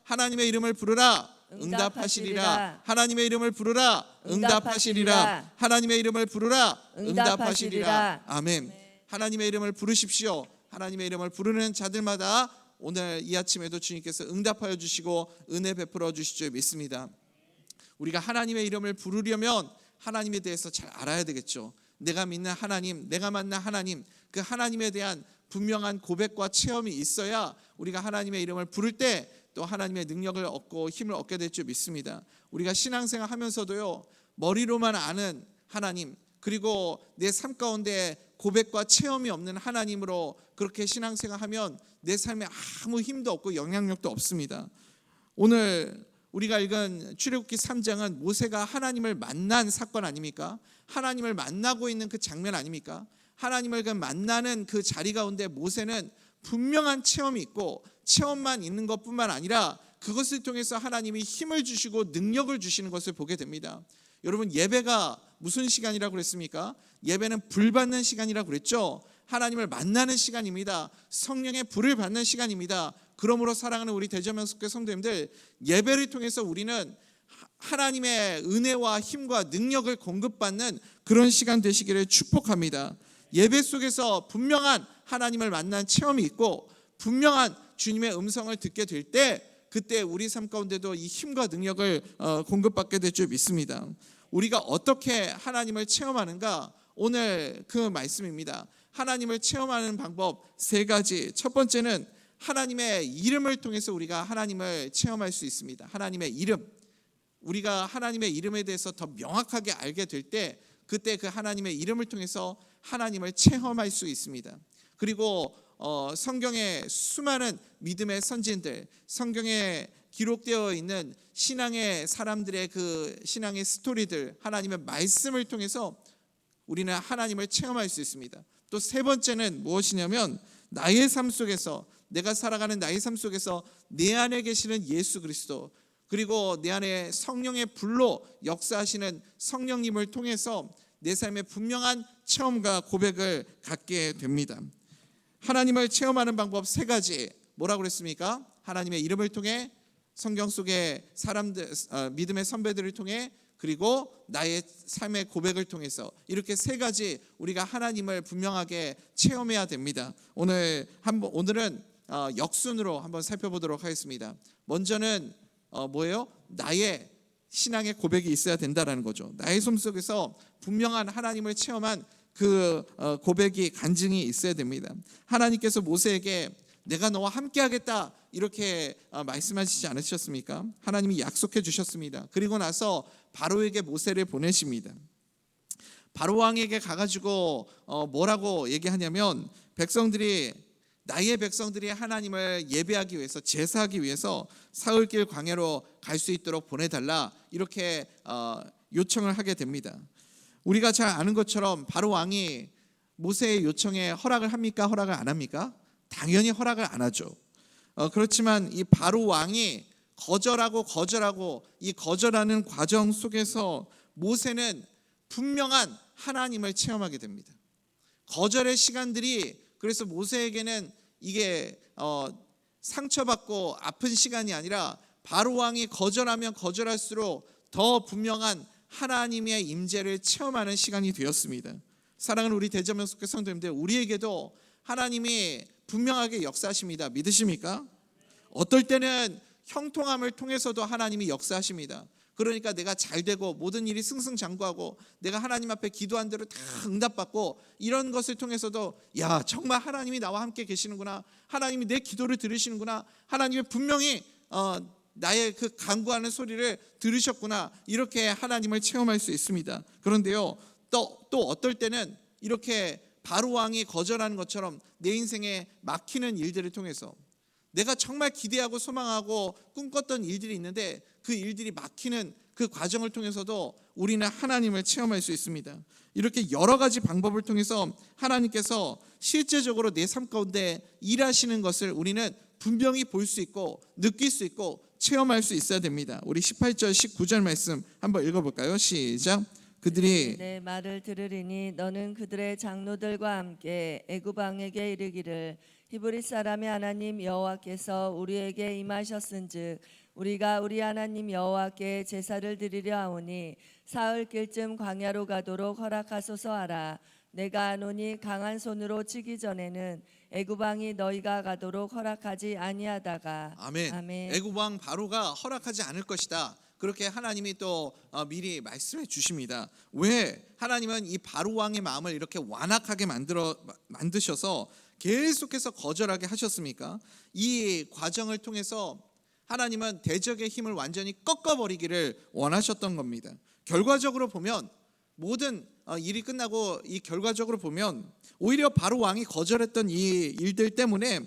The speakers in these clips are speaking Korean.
하나님의 이름을 부르라 응답하시리라. 하나님의 이름을 부르라 응답하시리라. 하나님의 이름을 부르라 응답하시리라. 아멘. 하나님의 이름을 부르십시오. 하나님의 이름을 부르는 자들마다 오늘 이 아침에도 주님께서 응답하여 주시고 은혜 베풀어 주실 줄 믿습니다. 우리가 하나님의 이름을 부르려면 하나님에 대해서 잘 알아야 되겠죠. 내가 믿는 하나님, 내가 만난 하나님, 그 하나님에 대한 분명한 고백과 체험이 있어야 우리가 하나님의 이름을 부를 때 또 하나님의 능력을 얻고 힘을 얻게 될 줄 믿습니다. 우리가 신앙생활 하면서도요, 머리로만 아는 하나님, 그리고 내 삶 가운데 고백과 체험이 없는 하나님으로 그렇게 신앙생활하면 내 삶에 아무 힘도 없고 영향력도 없습니다. 오늘 우리가 읽은 출애굽기 3장은 모세가 하나님을 만난 사건 아닙니까? 하나님을 만나고 있는 그 장면 아닙니까? 하나님을 만나는 그 자리 가운데 모세는 분명한 체험이 있고 체험만 있는 것뿐만 아니라 그것을 통해서 하나님이 힘을 주시고 능력을 주시는 것을 보게 됩니다. 여러분, 예배가 무슨 시간이라고 그랬습니까? 예배는 불 받는 시간이라고 그랬죠. 하나님을 만나는 시간입니다. 성령의 불을 받는 시간입니다. 그러므로 사랑하는 우리 대전명석교 성도님들, 예배를 통해서 우리는 하나님의 은혜와 힘과 능력을 공급받는 그런 시간 되시기를 축복합니다. 예배 속에서 분명한 하나님을 만난 체험이 있고 분명한 주님의 음성을 듣게 될 때 그때 우리 삶 가운데도 이 힘과 능력을 공급받게 될 줄 믿습니다. 우리가 어떻게 하나님을 체험하는가? 오늘 그 말씀입니다. 하나님을 체험하는 방법 세 가지. 첫 번째는 하나님의 이름을 통해서 우리가 하나님을 체험할 수 있습니다. 하나님의 이름. 우리가 하나님의 이름에 대해서 더 명확하게 알게 될 때 그때 그 하나님의 이름을 통해서 하나님을 체험할 수 있습니다. 그리고 성경의 수많은 믿음의 선진들, 성경에 기록되어 있는 신앙의 사람들의 그 신앙의 스토리들, 하나님의 말씀을 통해서 우리는 하나님을 체험할 수 있습니다. 또 세 번째는 무엇이냐면 나의 삶 속에서, 내가 살아가는 나의 삶 속에서 내 안에 계시는 예수 그리스도, 그리고 내 안에 성령의 불로 역사하시는 성령님을 통해서 내 삶의 분명한 체험과 고백을 갖게 됩니다. 하나님을 체험하는 방법 세 가지. 뭐라고 그랬습니까? 하나님의 이름을 통해, 성경 속의 사람들, 믿음의 선배들을 통해, 그리고 나의 삶의 고백을 통해서, 이렇게 세 가지 우리가 하나님을 분명하게 체험해야 됩니다. 오늘은 역순으로 한번 살펴보도록 하겠습니다. 먼저는 뭐예요? 나의 신앙의 고백이 있어야 된다라는 거죠. 나의 삶 속에서 분명한 하나님을 체험한 그 고백이, 간증이 있어야 됩니다. 하나님께서 모세에게 내가 너와 함께 하겠다 이렇게 말씀하시지 않으셨습니까? 하나님이 약속해 주셨습니다. 그리고 나서 바로에게 모세를 보내십니다. 바로 왕에게 가가지고 뭐라고 얘기하냐면, 나의 백성들이 하나님을 예배하기 위해서, 제사하기 위해서 사흘길 광야로 갈 수 있도록 보내달라, 이렇게 요청을 하게 됩니다. 우리가 잘 아는 것처럼 바로 왕이 모세의 요청에 허락을 합니까? 허락을 안 합니까? 당연히 허락을 안 하죠. 그렇지만 이 바로 왕이 거절하고 이 거절하는 과정 속에서 모세는 분명한 하나님을 체험하게 됩니다. 거절의 시간들이, 그래서 모세에게는 이게 상처받고 아픈 시간이 아니라 바로 왕이 거절하면 거절할수록 더 분명한 하나님의 임재를 체험하는 시간이 되었습니다. 사랑하는 우리 대전명석교 성도님들, 우리에게도 하나님이 분명하게 역사하십니다. 믿으십니까? 어떨 때는 형통함을 통해서도 하나님이 역사하십니다. 그러니까 내가 잘되고 모든 일이 승승장구하고 내가 하나님 앞에 기도한 대로 다 응답받고, 이런 것을 통해서도 야, 정말 하나님이 나와 함께 계시는구나, 하나님이 내 기도를 들으시는구나, 하나님이 분명히 나의 그 간구하는 소리를 들으셨구나, 이렇게 하나님을 체험할 수 있습니다. 그런데요, 또 어떨 때는 이렇게 바로 왕이 거절하는 것처럼 내 인생에 막히는 일들을 통해서, 내가 정말 기대하고 소망하고 꿈꿨던 일들이 있는데 그 일들이 막히는 그 과정을 통해서도 우리는 하나님을 체험할 수 있습니다. 이렇게 여러 가지 방법을 통해서 하나님께서 실제적으로 내 삶 가운데 일하시는 것을 우리는 분명히 볼 수 있고 느낄 수 있고 체험할 수 있어야 됩니다. 우리 18절 19절 말씀 한번 읽어볼까요? 시작. 그들이 내 말을 들으리니 너는 그들의 장로들과 함께 애굽 왕에게 이르기를 히브리 사람의 하나님 여호와께서 우리에게 임하셨은즉 우리가 우리 하나님 여호와께 제사를 드리려 하오니 사흘길쯤 광야로 가도록 허락하소서 하라. 내가 아노니 강한 손으로 치기 전에는 애굽 왕이 너희가 가도록 허락하지 아니하다가. 아멘. 아멘. 애굽 왕 바로가 허락하지 않을 것이다. 그렇게 하나님이 또 미리 말씀해 주십니다. 왜 하나님은 이 바로 왕의 마음을 이렇게 완악하게 만드셔서 계속해서 거절하게 하셨습니까? 이 과정을 통해서 하나님은 대적의 힘을 완전히 꺾어버리기를 원하셨던 겁니다. 결과적으로 보면 모든 일이 끝나고 이 결과적으로 보면 오히려 바로 왕이 거절했던 이 일들 때문에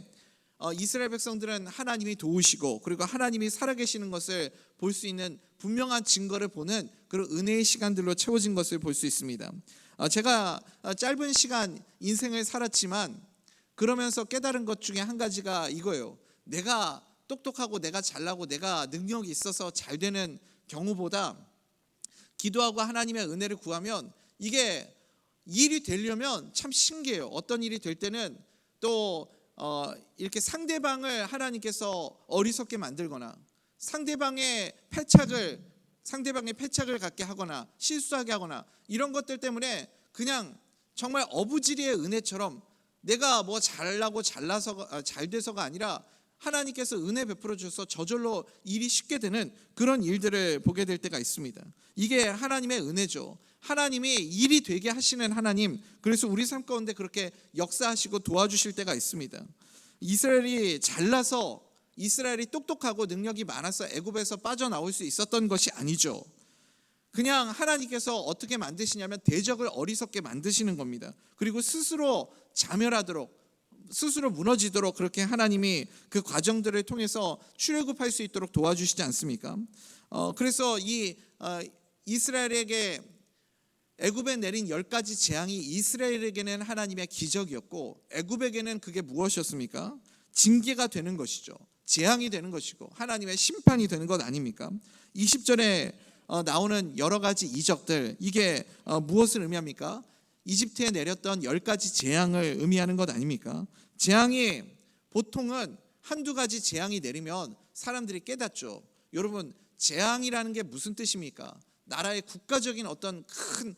이스라엘 백성들은 하나님이 도우시고 그리고 하나님이 살아계시는 것을 볼 수 있는 분명한 증거를 보는 그런 은혜의 시간들로 채워진 것을 볼 수 있습니다. 제가 짧은 시간 인생을 살았지만 그러면서 깨달은 것 중에 한 가지가 이거예요. 내가 똑똑하고 내가 잘나고 내가 능력이 있어서 잘 되는 경우보다 기도하고 하나님의 은혜를 구하면 이게 일이 되려면 참 신기해요. 어떤 일이 될 때는 또 이렇게 상대방을 하나님께서 어리석게 만들거나 상대방의 패착을 갖게 하거나 실수하게 하거나 이런 것들 때문에 그냥 정말 어부지리의 은혜처럼 내가 뭐 잘나고 잘나서 잘 돼서가 아니라 하나님께서 은혜 베풀어 주셔서 저절로 일이 쉽게 되는 그런 일들을 보게 될 때가 있습니다. 이게 하나님의 은혜죠. 하나님이 일이 되게 하시는 하나님, 그래서 우리 삶 가운데 그렇게 역사하시고 도와주실 때가 있습니다. 이스라엘이 잘나서 이스라엘이 똑똑하고 능력이 많아서 애굽에서 빠져나올 수 있었던 것이 아니죠. 그냥 하나님께서 어떻게 만드시냐면 대적을 어리석게 만드시는 겁니다. 그리고 스스로 자멸하도록 스스로 무너지도록 그렇게 하나님이 그 과정들을 통해서 출애굽할 수 있도록 도와주시지 않습니까? 그래서 이 이스라엘에게 애굽에 내린 10가지 재앙이 이스라엘에게는 하나님의 기적이었고 애굽에게는 그게 무엇이었습니까? 징계가 되는 것이죠. 재앙이 되는 것이고 하나님의 심판이 되는 것 아닙니까? 20절에 나오는 여러 가지 이적들, 이게 무엇을 의미합니까? 이집트에 내렸던 10가지 재앙을 의미하는 것 아닙니까? 재앙이 보통은 한두 가지 재앙이 내리면 사람들이 깨닫죠. 여러분, 재앙이라는 게 무슨 뜻입니까? 나라의 국가적인 어떤 큰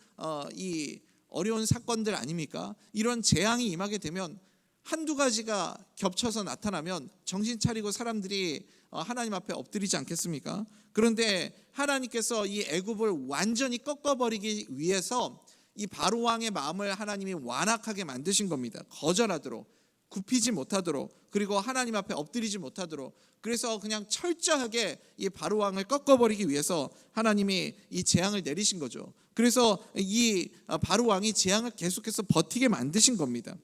이 어려운 사건들 아닙니까? 이런 재앙이 임하게 되면 한두 가지가 겹쳐서 나타나면 정신 차리고 사람들이 하나님 앞에 엎드리지 않겠습니까? 그런데 하나님께서 이 애굽을 완전히 꺾어버리기 위해서 이 바로 왕의 마음을 하나님이 완악하게 만드신 겁니다. 거절하도록, 굽히지 못하도록, 그리고 하나님 앞에 엎드리지 못하도록. 그래서 그냥 철저하게 이 바로 왕을 꺾어버리기 위해서 하나님이 이 재앙을 내리신 거죠. 그래서 이 바로 왕이 재앙을 계속해서 버티게 만드신 겁니다.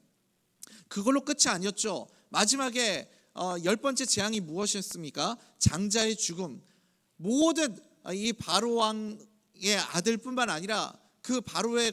그걸로 끝이 아니었죠. 마지막에 10번째 재앙이 무엇이었습니까? 장자의 죽음. 모든 이 바로 왕의 아들뿐만 아니라 그 바로의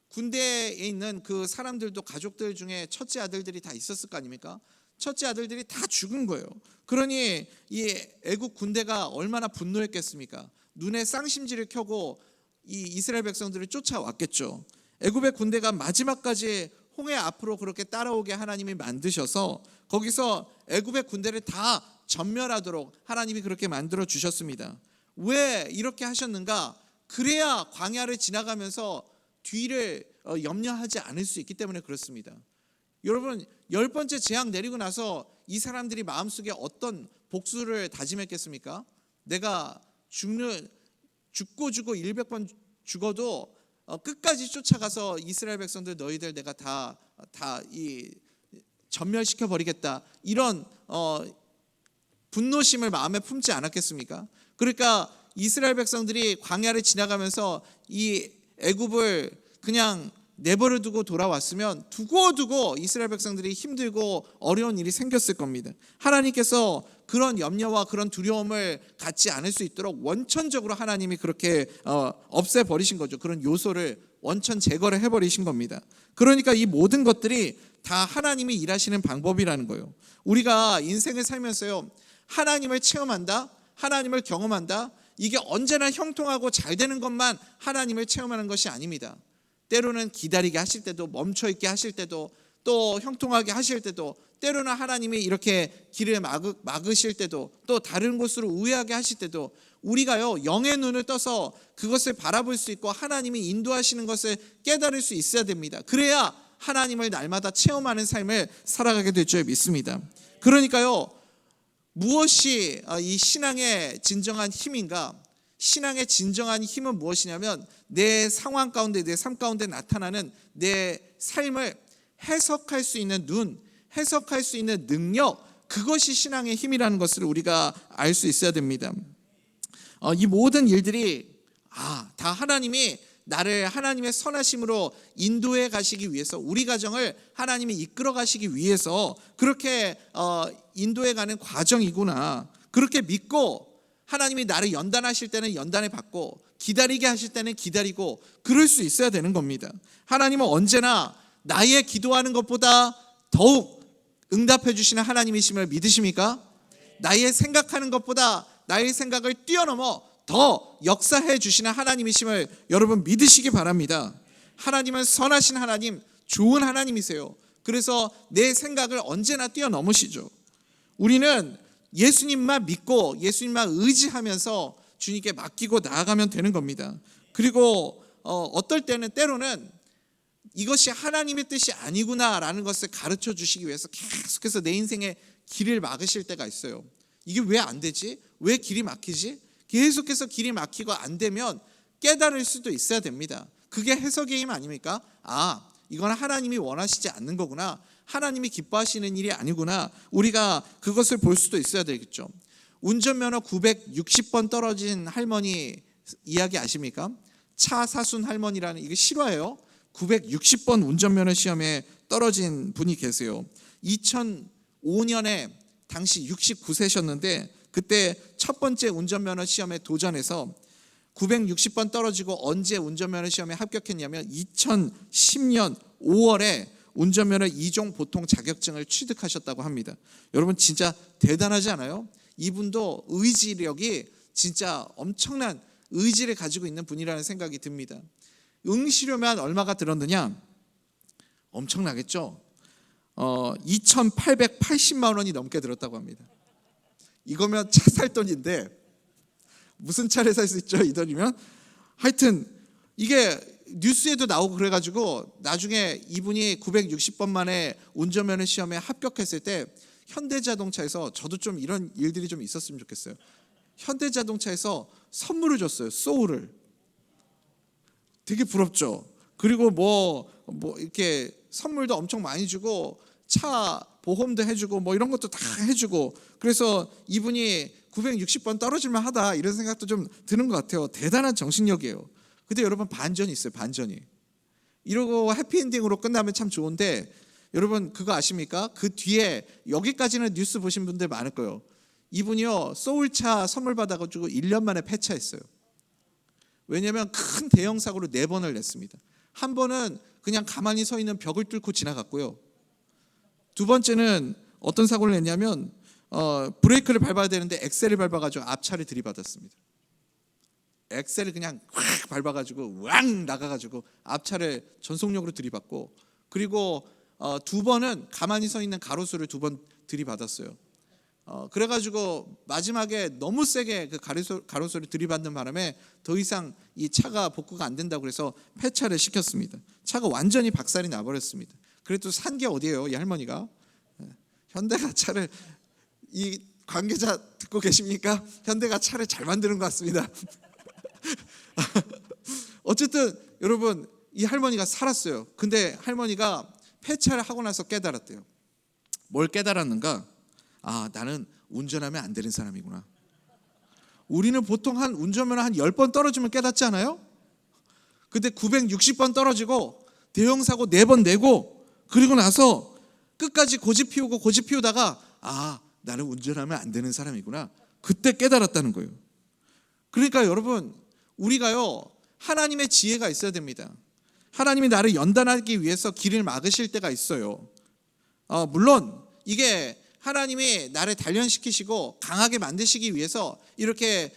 군대에 있는 그 사람들도 가족들 중에 첫째 아들들이 다 있었을 거 아닙니까? 첫째 아들들이 다 죽은 거예요. 그러니 이 애국 군대가 얼마나 분노했겠습니까? 눈에 쌍심지를 켜고 이 이스라엘 백성들을 쫓아왔겠죠. 애굽의 군대가 마지막까지 홍해 앞으로 그렇게 따라오게 하나님이 만드셔서 거기서 애굽의 군대를 다 전멸하도록 하나님이 그렇게 만들어 주셨습니다. 왜 이렇게 하셨는가? 그래야 광야를 지나가면서 뒤를 염려하지 않을 수 있기 때문에 그렇습니다. 여러분, 10번째 재앙 내리고 나서 이 사람들이 마음속에 어떤 복수를 다짐했겠습니까? 내가 죽고 100번 죽어도 끝까지 쫓아가서 이스라엘 백성들 너희들 내가 다 이 전멸시켜 버리겠다, 이런 분노심을 마음에 품지 않았겠습니까? 그러니까 이스라엘 백성들이 광야를 지나가면서 이 애굽을 그냥 내버려 두고 돌아왔으면 두고두고 이스라엘 백성들이 힘들고 어려운 일이 생겼을 겁니다. 하나님께서 그런 염려와 그런 두려움을 갖지 않을 수 있도록 원천적으로 하나님이 그렇게 없애버리신 거죠. 그런 요소를 원천 제거를 해버리신 겁니다. 그러니까 이 모든 것들이 다 하나님이 일하시는 방법이라는 거예요. 우리가 인생을 살면서요, 하나님을 체험한다, 하나님을 경험한다, 이게 언제나 형통하고 잘 되는 것만 하나님을 체험하는 것이 아닙니다. 때로는 기다리게 하실 때도, 멈춰있게 하실 때도, 또 형통하게 하실 때도, 때로는 하나님이 이렇게 길을 막으실 때도, 또 다른 곳으로 우회하게 하실 때도 우리가요 영의 눈을 떠서 그것을 바라볼 수 있고 하나님이 인도하시는 것을 깨달을 수 있어야 됩니다. 그래야 하나님을 날마다 체험하는 삶을 살아가게 될 줄 믿습니다. 그러니까요, 무엇이 이 신앙의 진정한 힘인가? 신앙의 진정한 힘은 무엇이냐면 내 상황 가운데, 내 삶 가운데 나타나는 내 삶을 해석할 수 있는 눈, 해석할 수 있는 능력, 그것이 신앙의 힘이라는 것을 우리가 알 수 있어야 됩니다. 이 모든 일들이 다 하나님이 나를 하나님의 선하심으로 인도해 가시기 위해서, 우리 가정을 하나님이 이끌어 가시기 위해서 그렇게 인도해 가는 과정이구나, 그렇게 믿고 하나님이 나를 연단하실 때는 연단을 받고 기다리게 하실 때는 기다리고, 그럴 수 있어야 되는 겁니다. 하나님은 언제나 나의 기도하는 것보다 더욱 응답해 주시는 하나님이심을 믿으십니까? 나의 생각하는 것보다 나의 생각을 뛰어넘어 더 역사해 주시는 하나님이심을 여러분 믿으시기 바랍니다. 하나님은 선하신 하나님, 좋은 하나님이세요. 그래서 내 생각을 언제나 뛰어넘으시죠. 우리는 예수님만 믿고 예수님만 의지하면서 주님께 맡기고 나아가면 되는 겁니다. 그리고 어떨 때는, 때로는 이것이 하나님의 뜻이 아니구나라는 것을 가르쳐 주시기 위해서 계속해서 내 인생에 길을 막으실 때가 있어요. 이게 왜 안 되지? 왜 길이 막히지? 계속해서 길이 막히고 안 되면 깨달을 수도 있어야 됩니다. 그게 해석의 힘 아닙니까? 이건 하나님이 원하시지 않는 거구나, 하나님이 기뻐하시는 일이 아니구나, 우리가 그것을 볼 수도 있어야 되겠죠. 운전면허 960번 떨어진 할머니 이야기 아십니까? 차사순 할머니라는, 이게 실화예요. 960번 운전면허 시험에 떨어진 분이 계세요. 2005년에 당시 69세셨는데 그때 첫 번째 운전면허 시험에 도전해서 960번 떨어지고 언제 운전면허 시험에 합격했냐면 2010년 5월에 운전면허 2종 보통 자격증을 취득하셨다고 합니다. 여러분 진짜 대단하지 않아요? 이분도 의지력이 진짜 엄청난 의지를 가지고 있는 분이라는 생각이 듭니다. 응시료만 얼마가 들었느냐? 엄청나겠죠? 2,880만 원이 넘게 들었다고 합니다. 이거면 차 살 돈인데 무슨 차를 살 수 있죠? 이 돈이면. 하여튼 이게 뉴스에도 나오고 그래가지고 나중에 이분이 960번 만에 운전면허 시험에 합격했을 때 현대자동차에서, 저도 좀 이런 일들이 좀 있었으면 좋겠어요. 현대자동차에서 선물을 줬어요. 소울을. 되게 부럽죠. 그리고 뭐 이렇게 선물도 엄청 많이 주고 차 보험도 해주고 뭐 이런 것도 다 해주고, 그래서 이분이 960번 떨어질만 하다 이런 생각도 좀 드는 것 같아요. 대단한 정신력이에요. 근데 여러분 반전이 있어요. 반전이. 이러고 해피엔딩으로 끝나면 참 좋은데, 여러분 그거 아십니까? 그 뒤에, 여기까지는 뉴스 보신 분들 많을 거예요. 이분이요 소울차 선물 받아가지고 1년 만에 폐차했어요. 왜냐하면 큰 대형 사고로 4번을 냈습니다. 한 번은 그냥 가만히 서 있는 벽을 뚫고 지나갔고요. 두 번째는 어떤 사고를 냈냐면 브레이크를 밟아야 되는데 엑셀을 밟아가지고 앞차를 들이받았습니다. 엑셀을 그냥 확 밟아가지고 왕 나가가지고 앞차를 전속력으로 들이받고, 그리고 두 번은 가만히 서 있는 가로수를 2번 들이받았어요. 그래가지고 마지막에 너무 세게 그 가로수를 들이받는 바람에 더 이상 이 차가 복구가 안 된다고 그래서 폐차를 시켰습니다. 차가 완전히 박살이 나버렸습니다. 그래도 산 게 어디예요, 이 할머니가? 현대가 차를, 이 관계자 듣고 계십니까? 현대가 차를 잘 만드는 것 같습니다. 어쨌든 여러분 이 할머니가 살았어요. 근데 할머니가 폐차를 하고 나서 깨달았대요. 뭘 깨달았는가? 나는 운전하면 안 되는 사람이구나. 우리는 보통 한 운전면허 한 10번 떨어지면 깨닫지 않아요? 근데 960번 떨어지고 대형 사고 4번 내고, 그리고 나서 끝까지 고집 피우다가 나는 운전하면 안 되는 사람이구나. 그때 깨달았다는 거예요. 그러니까 여러분 우리가요 하나님의 지혜가 있어야 됩니다. 하나님이 나를 연단하기 위해서 길을 막으실 때가 있어요. 물론 이게 하나님이 나를 단련시키시고 강하게 만드시기 위해서 이렇게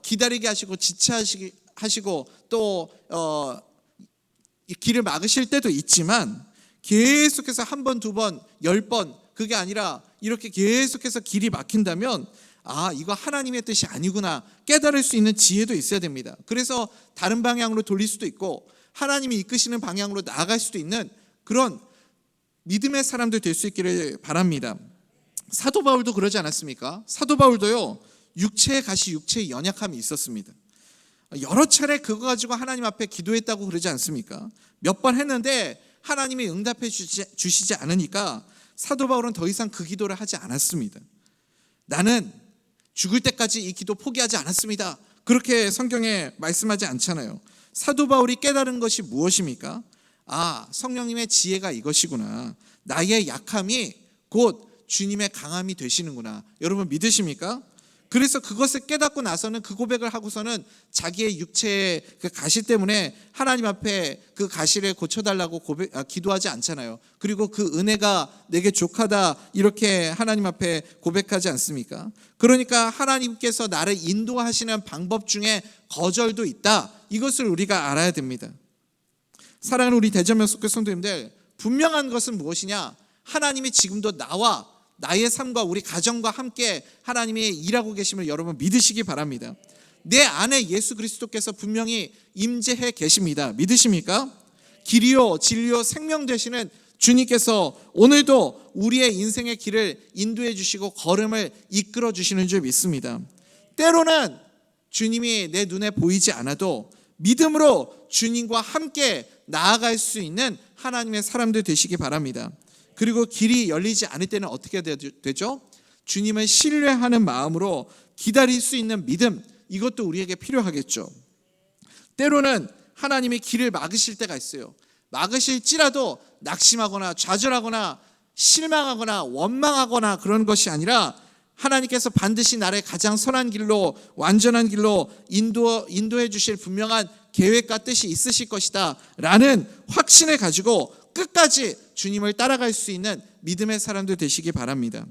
기다리게 하시고 지체하시고 또 길을 막으실 때도 있지만, 계속해서 한 번, 두 번, 10번 그게 아니라 이렇게 계속해서 길이 막힌다면 이거 하나님의 뜻이 아니구나 깨달을 수 있는 지혜도 있어야 됩니다. 그래서 다른 방향으로 돌릴 수도 있고 하나님이 이끄시는 방향으로 나아갈 수도 있는 그런 믿음의 사람들 될 수 있기를 바랍니다. 사도 바울도 그러지 않았습니까? 사도 바울도요, 육체의 가시, 육체의 연약함이 있었습니다. 여러 차례 그거 가지고 하나님 앞에 기도했다고 그러지 않습니까? 몇 번 했는데 하나님이 응답해 주시지 않으니까 사도 바울은 더 이상 그 기도를 하지 않았습니다. 나는 죽을 때까지 이 기도 포기하지 않았습니다. 그렇게 성경에 말씀하지 않잖아요. 사도 바울이 깨달은 것이 무엇입니까? 성령님의 지혜가 이것이구나. 나의 약함이 곧 주님의 강함이 되시는구나. 여러분 믿으십니까? 그래서 그것을 깨닫고 나서는 그 고백을 하고서는 자기의 육체의 그 가시 때문에 하나님 앞에 그 가시를 고쳐달라고 기도하지 않잖아요. 그리고 그 은혜가 내게 족하다 이렇게 하나님 앞에 고백하지 않습니까? 그러니까 하나님께서 나를 인도하시는 방법 중에 거절도 있다. 이것을 우리가 알아야 됩니다. 사랑하는 우리 대전명석교 성도님들, 분명한 것은 무엇이냐? 하나님이 지금도 나의 삶과 우리 가정과 함께 하나님이 일하고 계심을 여러분 믿으시기 바랍니다. 내 안에 예수 그리스도께서 분명히 임재해 계십니다. 믿으십니까? 길이요 진리요 생명 되시는 주님께서 오늘도 우리의 인생의 길을 인도해 주시고 걸음을 이끌어 주시는 줄 믿습니다. 때로는 주님이 내 눈에 보이지 않아도 믿음으로 주님과 함께 나아갈 수 있는 하나님의 사람들 되시기 바랍니다. 그리고 길이 열리지 않을 때는 어떻게 되죠? 주님을 신뢰하는 마음으로 기다릴 수 있는 믿음, 이것도 우리에게 필요하겠죠. 때로는 하나님이 길을 막으실 때가 있어요. 막으실지라도 낙심하거나 좌절하거나 실망하거나 원망하거나 그런 것이 아니라 하나님께서 반드시 나를 가장 선한 길로, 완전한 길로 인도해 주실 분명한 계획과 뜻이 있으실 것이다 라는 확신을 가지고 끝까지 주님을 따라갈 수 있는 믿음의 사람들 되시기 바랍니다.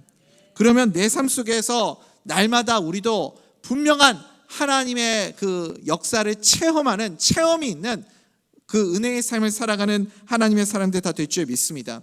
그러면 내 삶 속에서 날마다 우리도 분명한 하나님의 그 역사를 체험하는 체험이 있는 그 은혜의 삶을 살아가는 하나님의 사람들 다 될 줄 믿습니다.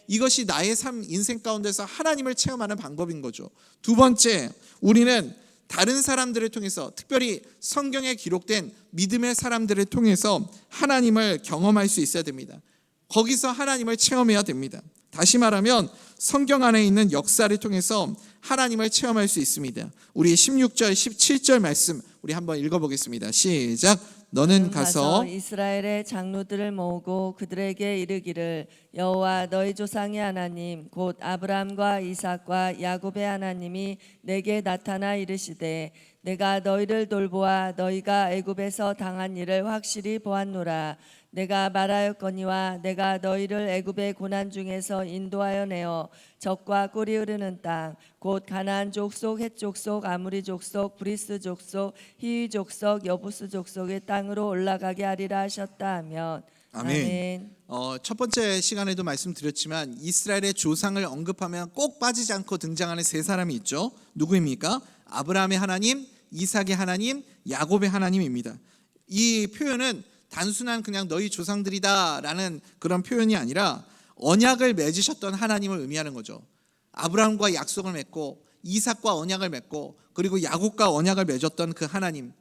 이것이 나의 삶 인생 가운데서 하나님을 체험하는 방법인 거죠. 두 번째, 우리는 다른 사람들을 통해서, 특별히 성경에 기록된 믿음의 사람들을 통해서 하나님을 경험할 수 있어야 됩니다. 거기서 하나님을 체험해야 됩니다. 다시 말하면 성경 안에 있는 역사를 통해서 하나님을 체험할 수 있습니다. 우리 16절, 17절 말씀 우리 한번 읽어보겠습니다. 시작. 너는 가서 이스라엘의 장로들을 모으고 그들에게 이르기를 여호와 너희 조상의 하나님 곧 아브라함과 이삭과 야곱의 하나님이 내게 나타나 이르시되 내가 너희를 돌보아 너희가 애굽에서 당한 일을 확실히 보았노라. 내가 말하였거니와 내가 너희를 애굽의 고난 중에서 인도하여 내어 적과 꿀이 흐르는 땅 곧 가나안 족속, 헷 족속, 아무리 족속, 브리스 족속, 히위 족속, 여부스 족속의 땅으로 올라가게 하리라 하셨다 하면 아멘. 첫 번째 시간에도 말씀드렸지만 이스라엘의 조상을 언급하면 꼭 빠지지 않고 등장하는 세 사람이 있죠. 누구입니까? 아브라함의 하나님, 이삭의 하나님, 야곱의 하나님입니다. 이 표현은 단순한 그냥 너희 조상들이다라는 그런 표현이 아니라 언약을 맺으셨던 하나님을 의미하는 거죠. 아브라함과 약속을 맺고 이삭과 언약을 맺고 그리고 야곱과 언약을 맺었던 그 하나님,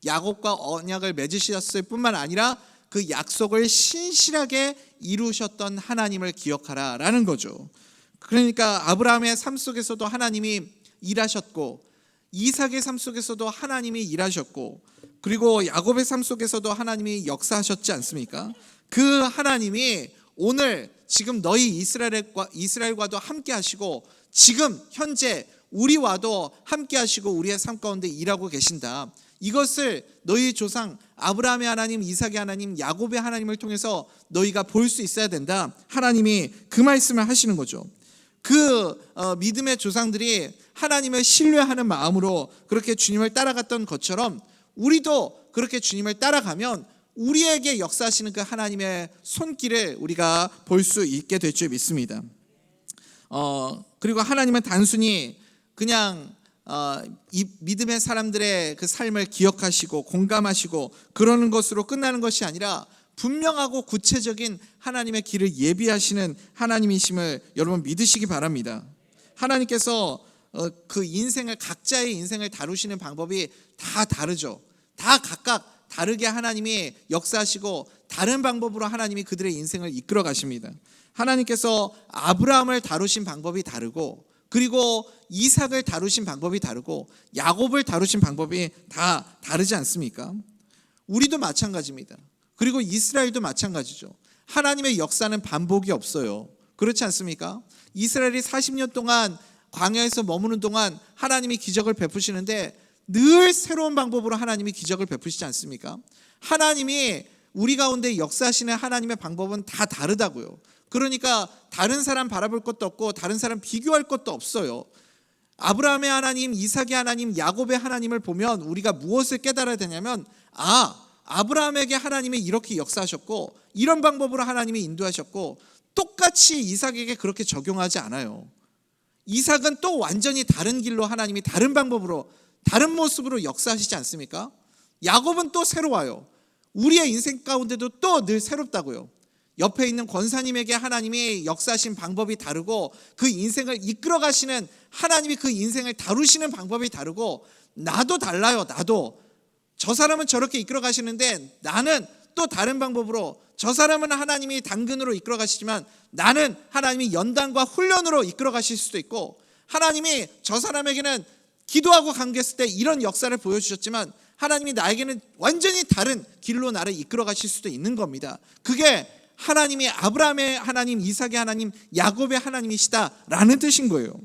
야곱과 언약을 맺으셨을 뿐만 아니라 그 약속을 신실하게 이루셨던 하나님을 기억하라라는 거죠. 그러니까 아브라함의 삶 속에서도 하나님이 일하셨고 이삭의 삶 속에서도 하나님이 일하셨고 그리고 야곱의 삶 속에서도 하나님이 역사하셨지 않습니까? 그 하나님이 오늘 지금 너희 이스라엘과도 함께 하시고 지금 현재 우리와도 함께 하시고 우리의 삶 가운데 일하고 계신다. 이것을 너희 조상 아브라함의 하나님, 이삭의 하나님, 야곱의 하나님을 통해서 너희가 볼 수 있어야 된다. 하나님이 그 말씀을 하시는 거죠. 그 믿음의 조상들이 하나님을 신뢰하는 마음으로 그렇게 주님을 따라갔던 것처럼 우리도 그렇게 주님을 따라가면 우리에게 역사하시는 그 하나님의 손길을 우리가 볼 수 있게 될 줄 믿습니다. 그리고 하나님은 단순히 그냥 이 믿음의 사람들의 그 삶을 기억하시고 공감하시고 그러는 것으로 끝나는 것이 아니라 분명하고 구체적인 하나님의 길을 예비하시는 하나님이심을 여러분 믿으시기 바랍니다. 하나님께서 그 인생을, 각자의 인생을 다루시는 방법이 다 다르죠. 다 각각 다르게 하나님이 역사하시고 다른 방법으로 하나님이 그들의 인생을 이끌어 가십니다. 하나님께서 아브라함을 다루신 방법이 다르고, 그리고 이삭을 다루신 방법이 다르고, 야곱을 다루신 방법이 다 다르지 않습니까? 우리도 마찬가지입니다. 그리고 이스라엘도 마찬가지죠. 하나님의 역사는 반복이 없어요. 그렇지 않습니까? 이스라엘이 40년 동안 광야에서 머무는 동안 하나님이 기적을 베푸시는데 늘 새로운 방법으로 하나님이 기적을 베푸시지 않습니까? 하나님이 우리 가운데 역사하시는 하나님의 방법은 다 다르다고요. 그러니까 다른 사람 바라볼 것도 없고 다른 사람 비교할 것도 없어요. 아브라함의 하나님, 이삭의 하나님, 야곱의 하나님을 보면 우리가 무엇을 깨달아야 되냐면, 아브라함에게 하나님이 이렇게 역사하셨고 이런 방법으로 하나님이 인도하셨고 똑같이 이삭에게 그렇게 적용하지 않아요. 이삭은 또 완전히 다른 길로 하나님이 다른 방법으로, 다른 모습으로 역사하시지 않습니까? 야곱은 또 새로워요. 우리의 인생 가운데도 또 늘 새롭다고요. 옆에 있는 권사님에게 하나님이 역사하신 방법이 다르고 그 인생을 이끌어 가시는 하나님이 그 인생을 다루시는 방법이 다르고, 나도 달라요. 나도. 저 사람은 저렇게 이끌어 가시는데 나는 또 다른 방법으로, 저 사람은 하나님이 당근으로 이끌어 가시지만 나는 하나님이 연단과 훈련으로 이끌어 가실 수도 있고, 하나님이 저 사람에게는 기도하고 간구했을 때 이런 역사를 보여주셨지만 하나님이 나에게는 완전히 다른 길로 나를 이끌어 가실 수도 있는 겁니다. 그게 하나님이 아브라함의 하나님, 이삭의 하나님, 야곱의 하나님이시다라는 뜻인 거예요.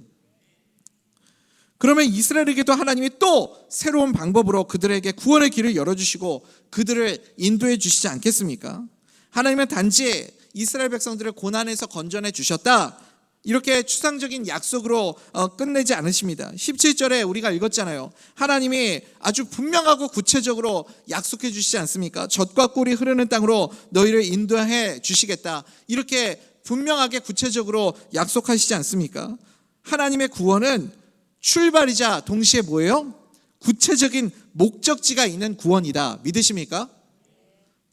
그러면 이스라엘에게도 하나님이 또 새로운 방법으로 그들에게 구원의 길을 열어주시고 그들을 인도해 주시지 않겠습니까? 하나님은 단지 이스라엘 백성들을 고난에서 건져내 주셨다, 이렇게 추상적인 약속으로 끝내지 않으십니다. 17절에 우리가 읽었잖아요. 하나님이 아주 분명하고 구체적으로 약속해 주시지 않습니까? 젖과 꿀이 흐르는 땅으로 너희를 인도해 주시겠다, 이렇게 분명하게 구체적으로 약속하시지 않습니까? 하나님의 구원은 출발이자 동시에 뭐예요? 구체적인 목적지가 있는 구원이다. 믿으십니까?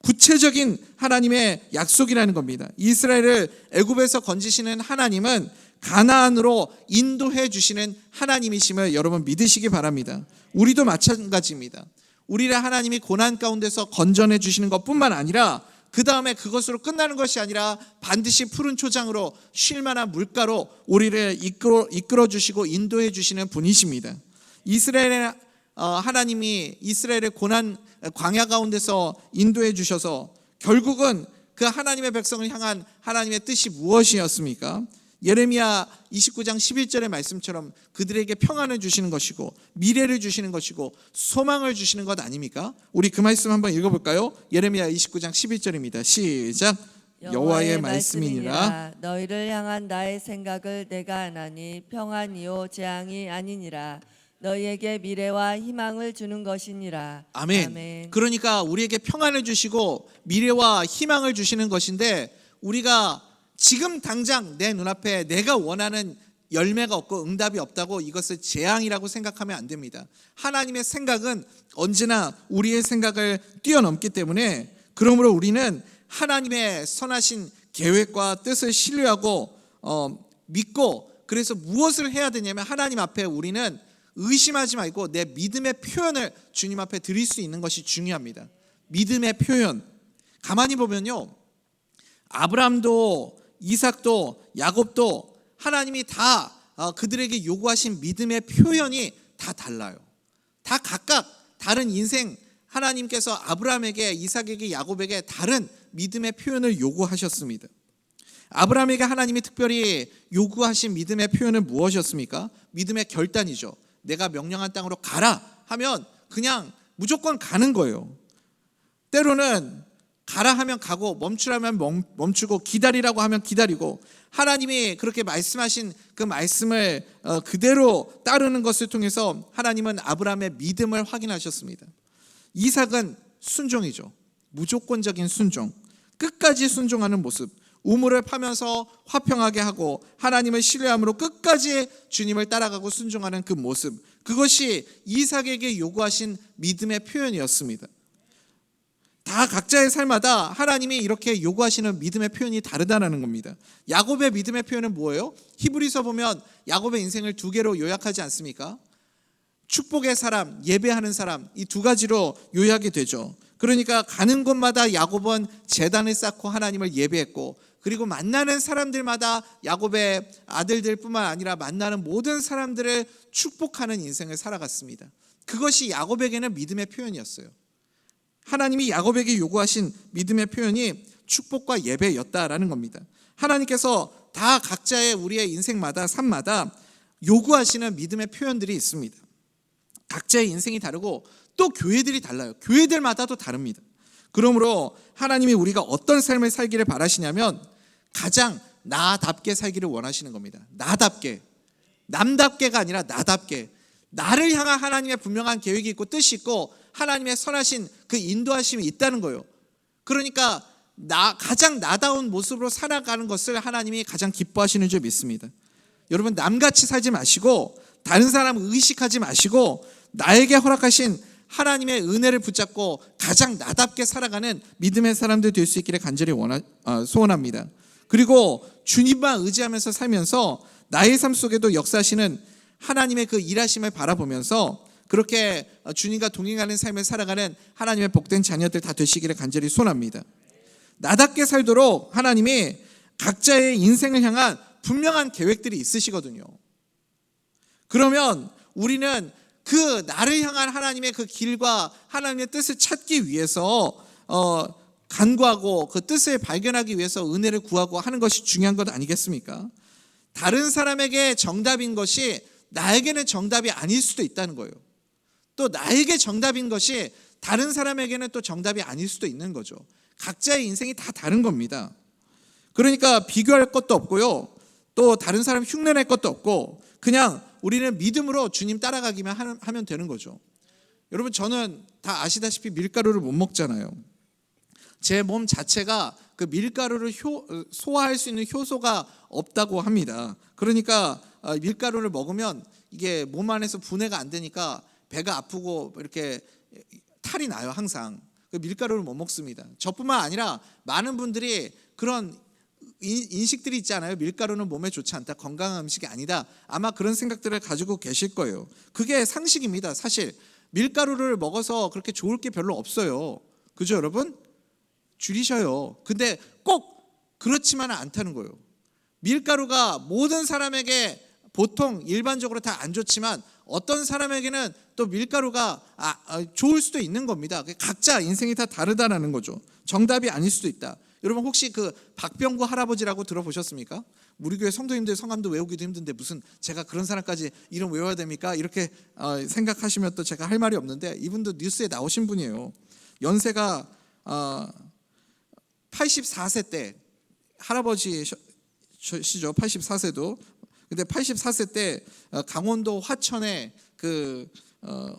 구체적인 하나님의 약속이라는 겁니다. 이스라엘을 애굽에서 건지시는 하나님은 가나안으로 인도해 주시는 하나님이심을 여러분 믿으시기 바랍니다. 우리도 마찬가지입니다. 우리를 하나님이 고난 가운데서 건져내 주시는 것뿐만 아니라 그 다음에 그것으로 끝나는 것이 아니라 반드시 푸른 초장으로 쉴 만한 물가로 우리를 이끌어 주시고 인도해 주시는 분이십니다. 이스라엘의 하나님이 이스라엘의 고난 광야 가운데서 인도해 주셔서 결국은 그 하나님의 백성을 향한 하나님의 뜻이 무엇이었습니까? 예레미야 29장 11절의 말씀처럼 그들에게 평안을 주시는 것이고 미래를 주시는 것이고 소망을 주시는 것 아닙니까? 우리 그 말씀 한번 읽어볼까요? 예레미야 29장 11절입니다. 시작. 여호와의 말씀이니라. 너희를 향한 나의 생각을 내가 아나니 평안이요 재앙이 아니니라. 너희에게 미래와 희망을 주는 것이니라. 아멘. 아멘. 그러니까 우리에게 평안을 주시고 미래와 희망을 주시는 것인데, 우리가 지금 당장 내 눈앞에 내가 원하는 열매가 없고 응답이 없다고 이것을 재앙이라고 생각하면 안 됩니다. 하나님의 생각은 언제나 우리의 생각을 뛰어넘기 때문에, 그러므로 우리는 하나님의 선하신 계획과 뜻을 신뢰하고 믿고, 그래서 무엇을 해야 되냐면 하나님 앞에 우리는 의심하지 말고 내 믿음의 표현을 주님 앞에 드릴 수 있는 것이 중요합니다. 믿음의 표현. 가만히 보면요, 아브라함도 이삭도 야곱도 하나님이 다 그들에게 요구하신 믿음의 표현이 다 달라요. 다 각각 다른 인생, 하나님께서 아브라함에게, 이삭에게, 야곱에게 다른 믿음의 표현을 요구하셨습니다. 아브라함에게 하나님이 특별히 요구하신 믿음의 표현은 무엇이었습니까? 믿음의 결단이죠. 내가 명령한 땅으로 가라 하면 그냥 무조건 가는 거예요. 때로는 가라 하면 가고 멈추라면 멈추고 기다리라고 하면 기다리고, 하나님이 그렇게 말씀하신 그 말씀을 그대로 따르는 것을 통해서 하나님은 아브라함의 믿음을 확인하셨습니다. 이삭은 순종이죠. 무조건적인 순종, 끝까지 순종하는 모습, 우물을 파면서 화평하게 하고 하나님을 신뢰함으로 끝까지 주님을 따라가고 순종하는 그 모습, 그것이 이삭에게 요구하신 믿음의 표현이었습니다. 다 각자의 삶마다 하나님이 이렇게 요구하시는 믿음의 표현이 다르다는 겁니다. 야곱의 믿음의 표현은 뭐예요? 히브리서 보면 야곱의 인생을 두 개로 요약하지 않습니까? 축복의 사람, 예배하는 사람, 이 두 가지로 요약이 되죠. 그러니까 가는 곳마다 야곱은 제단을 쌓고 하나님을 예배했고, 그리고 만나는 사람들마다 야곱의 아들들뿐만 아니라 만나는 모든 사람들을 축복하는 인생을 살아갔습니다. 그것이 야곱에게는 믿음의 표현이었어요. 하나님이 야곱에게 요구하신 믿음의 표현이 축복과 예배였다라는 겁니다. 하나님께서 다 각자의 우리의 인생마다 삶마다 요구하시는 믿음의 표현들이 있습니다. 각자의 인생이 다르고 또 교회들이 달라요. 교회들마다도 다릅니다. 그러므로 하나님이 우리가 어떤 삶을 살기를 바라시냐면 가장 나답게 살기를 원하시는 겁니다. 나답게, 남답게가 아니라 나답게, 나를 향한 하나님의 분명한 계획이 있고 뜻이 있고 하나님의 선하신 그 인도하심이 있다는 거예요. 그러니까 가장 나다운 모습으로 살아가는 것을 하나님이 가장 기뻐하시는 줄 믿습니다. 여러분, 남같이 살지 마시고 다른 사람을 의식하지 마시고 나에게 허락하신 하나님의 은혜를 붙잡고 가장 나답게 살아가는 믿음의 사람들 될 수 있기를 간절히 소원합니다. 그리고 주님만 의지하면서 살면서 나의 삶 속에도 역사하시는 하나님의 그 일하심을 바라보면서 그렇게 주님과 동행하는 삶을 살아가는 하나님의 복된 자녀들 다 되시기를 간절히 소원합니다. 나답게 살도록 하나님이 각자의 인생을 향한 분명한 계획들이 있으시거든요. 그러면 우리는 그 나를 향한 하나님의 그 길과 하나님의 뜻을 찾기 위해서 간구하고 그 뜻을 발견하기 위해서 은혜를 구하고 하는 것이 중요한 것 아니겠습니까? 다른 사람에게 정답인 것이 나에게는 정답이 아닐 수도 있다는 거예요. 또 나에게 정답인 것이 다른 사람에게는 또 정답이 아닐 수도 있는 거죠. 각자의 인생이 다 다른 겁니다. 그러니까 비교할 것도 없고요. 또 다른 사람 흉내낼 것도 없고 그냥 우리는 믿음으로 주님 따라가기만 하면 되는 거죠. 여러분, 저는 다 아시다시피 밀가루를 못 먹잖아요. 제 몸 자체가 그 밀가루를 소화할 수 있는 효소가 없다고 합니다. 그러니까 밀가루를 먹으면 이게 몸 안에서 분해가 안 되니까 배가 아프고 이렇게 탈이 나요, 항상. 밀가루를 못 먹습니다. 저뿐만 아니라 많은 분들이 그런 인식들이 있지 않아요? 밀가루는 몸에 좋지 않다, 건강한 음식이 아니다. 아마 그런 생각들을 가지고 계실 거예요. 그게 상식입니다. 사실 밀가루를 먹어서 그렇게 좋을 게 별로 없어요. 그죠, 여러분? 줄이셔요. 근데 꼭 그렇지만은 않다는 거예요. 밀가루가 모든 사람에게 보통 일반적으로 다 안 좋지만 어떤 사람에게는 또 밀가루가 좋을 수도 있는 겁니다. 각자 인생이 다 다르다는 거죠. 정답이 아닐 수도 있다. 여러분, 혹시 그 박병구 할아버지라고 들어보셨습니까? 우리 교회 성도님들 성함도 외우기도 힘든데 무슨 제가 그런 사람까지 이름 외워야 됩니까? 이렇게 생각하시면 또 제가 할 말이 없는데, 이분도 뉴스에 나오신 분이에요. 연세가 84세 때 할아버지시죠. 84세도. 근데 84세 때 강원도 화천에 그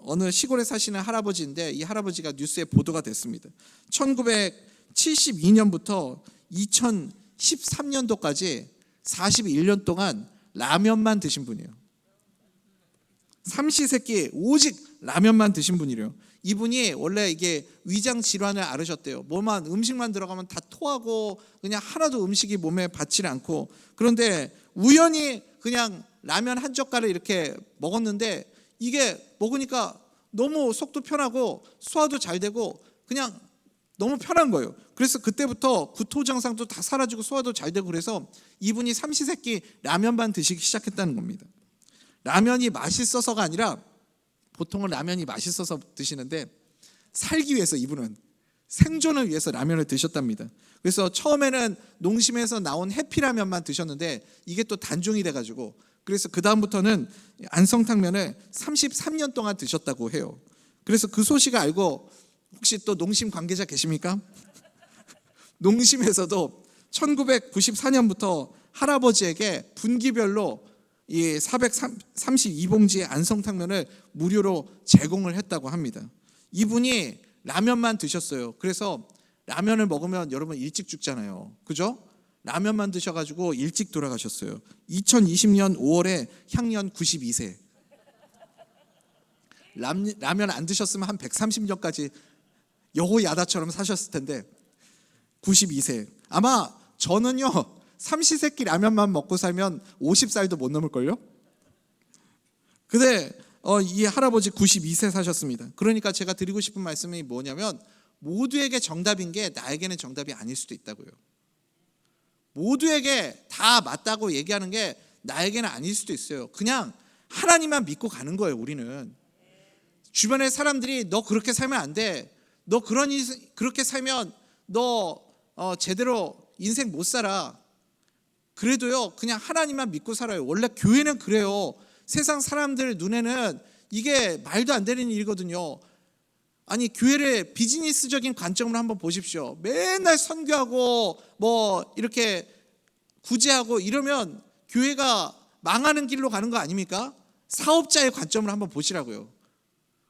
어느 시골에 사시는 할아버지인데, 이 할아버지가 뉴스에 보도가 됐습니다. 1972년부터 2013년도까지 41년 동안 라면만 드신 분이에요. 삼시세끼 오직 라면만 드신 분이래요. 이분이 원래 이게 위장 질환을 앓으셨대요. 뭐만 음식만 들어가면 다 토하고 그냥 하나도 음식이 몸에 받지 않고, 그런데 우연히 그냥 라면 한 젓갈을 이렇게 먹었는데 이게 먹으니까 너무 속도 편하고 소화도 잘 되고 그냥 너무 편한 거예요. 그래서 그때부터 구토 증상도 다 사라지고 소화도 잘 되고, 그래서 이분이 삼시세끼 라면만 드시기 시작했다는 겁니다. 라면이 맛있어서가 아니라, 보통은 라면이 맛있어서 드시는데 살기 위해서, 이분은 생존을 위해서 라면을 드셨답니다. 그래서 처음에는 농심에서 나온 해피라면만 드셨는데 이게 또 단종이 돼가지고, 그래서 그 다음부터는 안성탕면을 33년 동안 드셨다고 해요. 그래서 그 소식을 알고, 혹시 또 농심 관계자 계십니까? 농심에서도 1994년부터 할아버지에게 분기별로 이 432봉지의 안성탕면을 무료로 제공을 했다고 합니다. 이분이 라면만 드셨어요. 그래서 라면을 먹으면 여러분 일찍 죽잖아요. 그죠? 라면만 드셔가지고 일찍 돌아가셨어요. 2020년 5월에 향년 92세. 라면 안 드셨으면 한 130년까지 여호야다처럼 사셨을 텐데 92세. 아마 저는요 삼시세끼 라면만 먹고 살면 50살도 못 넘을걸요. 근데 이 할아버지 92세 사셨습니다. 그러니까 제가 드리고 싶은 말씀이 뭐냐면 모두에게 정답인 게 나에게는 정답이 아닐 수도 있다고요. 모두에게 다 맞다고 얘기하는 게 나에게는 아닐 수도 있어요. 그냥 하나님만 믿고 가는 거예요. 우리는 주변의 사람들이 너 그렇게 살면 안 돼, 너 그렇게 살면 너 제대로 인생 못 살아, 그래도요 그냥 하나님만 믿고 살아요. 원래 교회는 그래요. 세상 사람들 눈에는 이게 말도 안 되는 일이거든요. 아니 교회를 비즈니스적인 관점으로 한번 보십시오. 맨날 선교하고 뭐 이렇게 구제하고 이러면 교회가 망하는 길로 가는 거 아닙니까? 사업자의 관점으로 한번 보시라고요.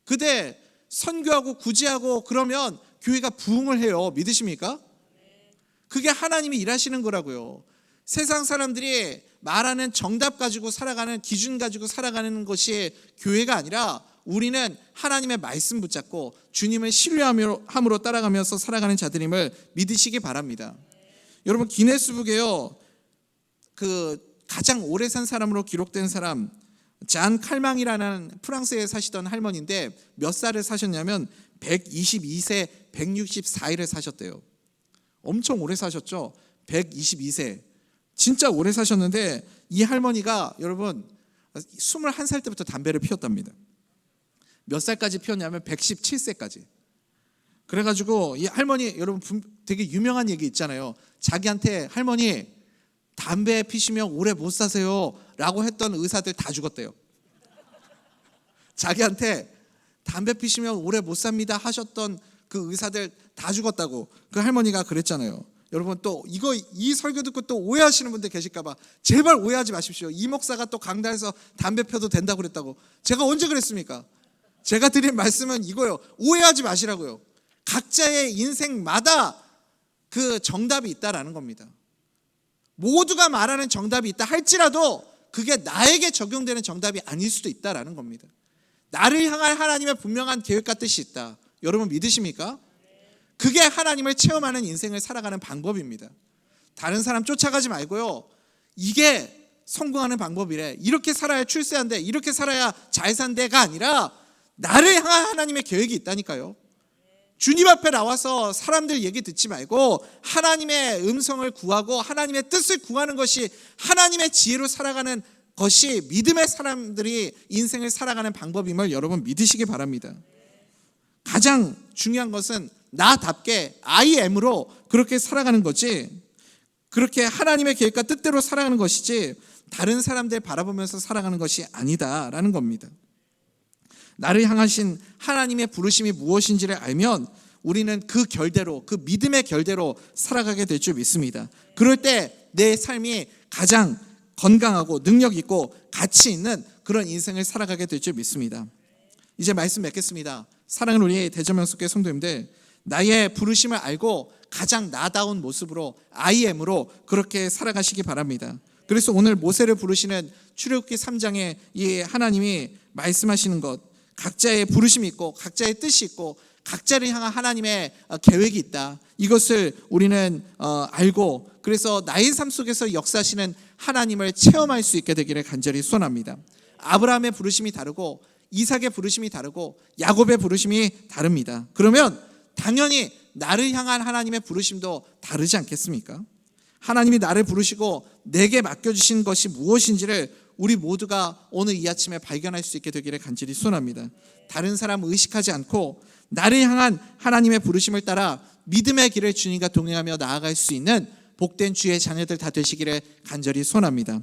근데 선교하고 구제하고 그러면 교회가 부흥을 해요. 믿으십니까? 그게 하나님이 일하시는 거라고요. 세상 사람들이 말하는 정답 가지고 살아가는, 기준 가지고 살아가는 것이 교회가 아니라 우리는 하나님의 말씀 붙잡고 주님을 신뢰함으로 따라가면서 살아가는 자들임을 믿으시기 바랍니다. 여러분 기네스북에요 가장 오래 산 사람으로 기록된 사람 잔 칼망이라는 프랑스에 사시던 할머니인데 몇 살을 사셨냐면 122세 164일을 사셨대요. 엄청 오래 사셨죠. 122세 진짜 오래 사셨는데 이 할머니가 여러분 21살 때부터 담배를 피웠답니다. 몇 살까지 피웠냐면 117세까지. 그래가지고 이 할머니 여러분 되게 유명한 얘기 있잖아요. 자기한테 할머니 담배 피시면 오래 못 사세요 라고 했던 의사들 다 죽었대요. 자기한테 담배 피시면 오래 못 삽니다 하셨던 그 의사들 다 죽었다고 그 할머니가 그랬잖아요. 여러분 또 이 설교 듣고 또 오해하시는 분들 계실까봐 제발 오해하지 마십시오. 이 목사가 또 강단에서 담배 펴도 된다고 그랬다고. 제가 언제 그랬습니까? 제가 드린 말씀은 이거예요. 오해하지 마시라고요. 각자의 인생마다 그 정답이 있다라는 겁니다. 모두가 말하는 정답이 있다 할지라도 그게 나에게 적용되는 정답이 아닐 수도 있다라는 겁니다. 나를 향한 하나님의 분명한 계획과 뜻이 있다. 여러분 믿으십니까? 그게 하나님을 체험하는 인생을 살아가는 방법입니다. 다른 사람 쫓아가지 말고요. 이게 성공하는 방법이래. 이렇게 살아야 출세한대. 이렇게 살아야 잘 산대가 아니라 나를 향한 하나님의 계획이 있다니까요. 주님 앞에 나와서 사람들 얘기 듣지 말고 하나님의 음성을 구하고 하나님의 뜻을 구하는 것이 하나님의 지혜로 살아가는 것이 믿음의 사람들이 인생을 살아가는 방법임을 여러분 믿으시기 바랍니다. 가장 중요한 것은 나답게 I am으로 그렇게 살아가는 거지, 그렇게 하나님의 계획과 뜻대로 살아가는 것이지 다른 사람들 바라보면서 살아가는 것이 아니다라는 겁니다. 나를 향하신 하나님의 부르심이 무엇인지를 알면 우리는 그 결대로, 그 믿음의 결대로 살아가게 될 줄 믿습니다. 그럴 때 내 삶이 가장 건강하고 능력 있고 가치 있는 그런 인생을 살아가게 될 줄 믿습니다. 이제 말씀 맺겠습니다. 사랑하는 우리 대전명석교회 성도님들, 나의 부르심을 알고 가장 나다운 모습으로 I am으로 그렇게 살아가시기 바랍니다. 그래서 오늘 모세를 부르시는 출애굽기 3장에 이 하나님이 말씀하시는 것, 각자의 부르심이 있고 각자의 뜻이 있고 각자를 향한 하나님의 계획이 있다. 이것을 우리는 알고 그래서 나의 삶 속에서 역사하시는 하나님을 체험할 수 있게 되기를 간절히 소원합니다. 아브라함의 부르심이 다르고 이삭의 부르심이 다르고 야곱의 부르심이 다릅니다. 그러면 당연히 나를 향한 하나님의 부르심도 다르지 않겠습니까? 하나님이 나를 부르시고 내게 맡겨주신 것이 무엇인지를 우리 모두가 오늘 이 아침에 발견할 수 있게 되기를 간절히 소원합니다. 다른 사람 의식하지 않고 나를 향한 하나님의 부르심을 따라 믿음의 길을 주님과 동행하며 나아갈 수 있는 복된 주의 자녀들 다 되시기를 간절히 소원합니다.